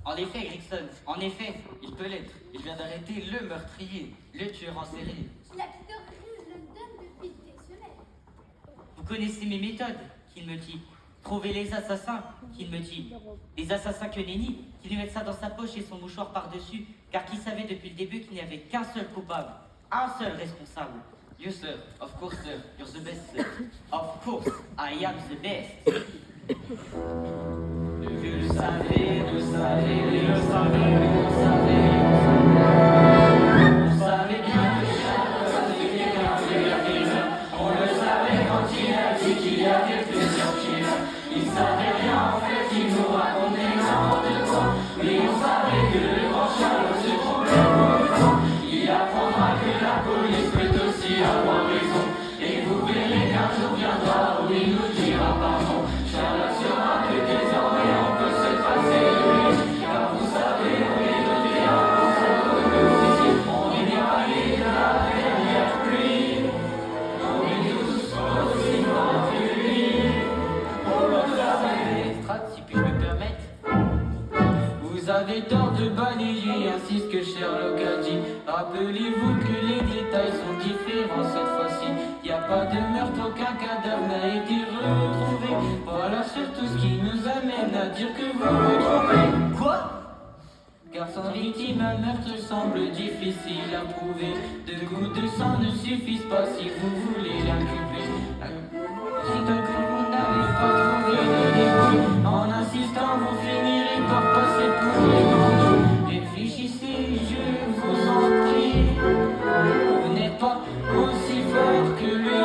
En effet, Gregson, en effet, il peut l'être. Il vient d'arrêter le meurtrier, le tueur en série. Il a quitté London depuis le dictionnaire. Vous connaissez mes méthodes, qu'il me dit. Trouvez les assassins, qu'il me dit. Les assassins que nenni, qui lui mettent ça dans sa poche et son mouchoir par-dessus, car qui savait depuis le début qu'il n'y avait qu'un seul coupable, un seul responsable. You sir, of course sir, you're the best sir. Of course, I am the best. Vous le savez, vous savez, vous le savez, vous savez, vous savez bien que on le savait quand il a dit qu'il y avait plusieurs tueurs. Il savait rien, en fait, il nous racontait n'importe quoi. Mais on savait que le grand Charles se trompait beaucoup. Il apprendra que la police peut aussi avoir raison. Et vous verrez qu'un jour viendra où il nous dira pardon. Charles saura que désormais on peut se passer de lui. Car vous savez, on est doté à pour cette aussi. On est parlé de la dernière pluie. On est tous aussi morts que lui. On le savait. Strat, si puis-je me permettre. Vous avez tort de balayer ainsi ce que Sherlock a dit. Rappelez-vous que les détails sont différents cette fois-ci. Y a pas de meurtre, aucun cadavre n'a été retrouvé. Voilà surtout ce qui nous amène à dire que vous vous trompez. Quoi? Car sans victime, un meurtre semble difficile à prouver. Deux gouttes de sang ne suffisent pas si vous voulez l'inculper. Si d'un coup vous n'avez pas trouvé de dégoût, en insistant vous finirez par passer pour les bandeaux. Réfléchissez, je vous en prie. Vous n'êtes pas aussi fort que lui.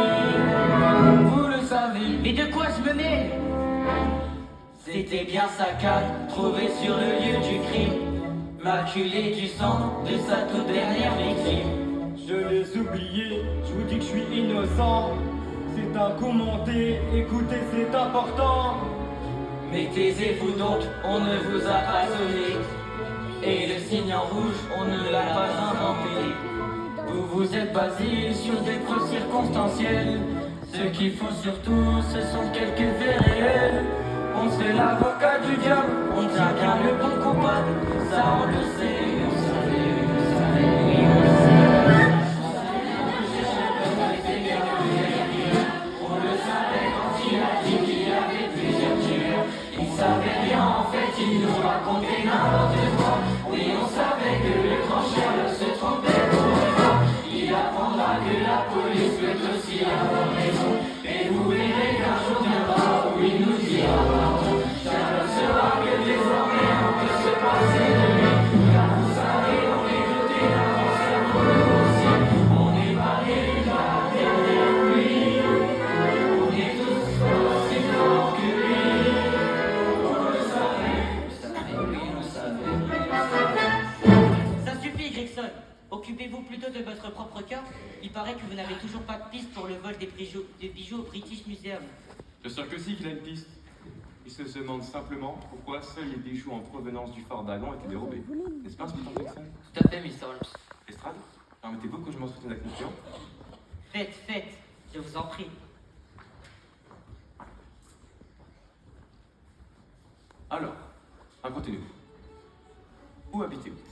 Vous le savez. Mais de quoi je me mêle? C'était bien sa canne, trouvée sur le lieu du crime, maculée du sang de sa toute dernière victime. Je les oublié, je vous dis que je suis innocent. C'est un commenté, écoutez, c'est important. Mais taisez-vous donc, on ne vous a pas sonné. Et le signe en rouge, on ne l'a pas inventé. Vous vous êtes basé sur des preuves circonstancielles. Ce qu'il faut surtout, ce sont quelques faits réels. On se fait l'avocat du diable, on tient bien le bon coupable. Ça on le sait, on savait, oui on le sait. On le savait quand il a dit qu'il y avait plusieurs tueurs. Il savait bien, en fait, il nous racontait n'importe quoi. Oui, on savait que le grand Sherlock se trompait pour une fois. Il apprendra que la police peut aussi avoir raison. Et vous verrez qu'un jour viendra où il nous dira pardon. Sherlock saura que désormais on peut se passer de lui. Car vous savez, on est doté d'un grand cerveau aussi. On est parlé de la dernière pluie. On est tous aussi forts que lui. On le savait, oui, on le savait. Ça suffit, Gregson. Occupez-vous plutôt de votre propre cas. Il paraît que vous n'avez toujours pas de piste pour le vol des bijoux au British Museum. Bien sûr que si qu'il a une piste. Il se demande simplement pourquoi seuls les bijoux en provenance du fort d'Agon étaient dérobés. N'est-ce pas, inspecteur Jackson? Tout à fait, Mr. Holmes. Lestrade, permettez-vous que je m'en soutienne la conclusion? Faites, je vous en prie. Alors, racontez-nous. Où habitez-vous?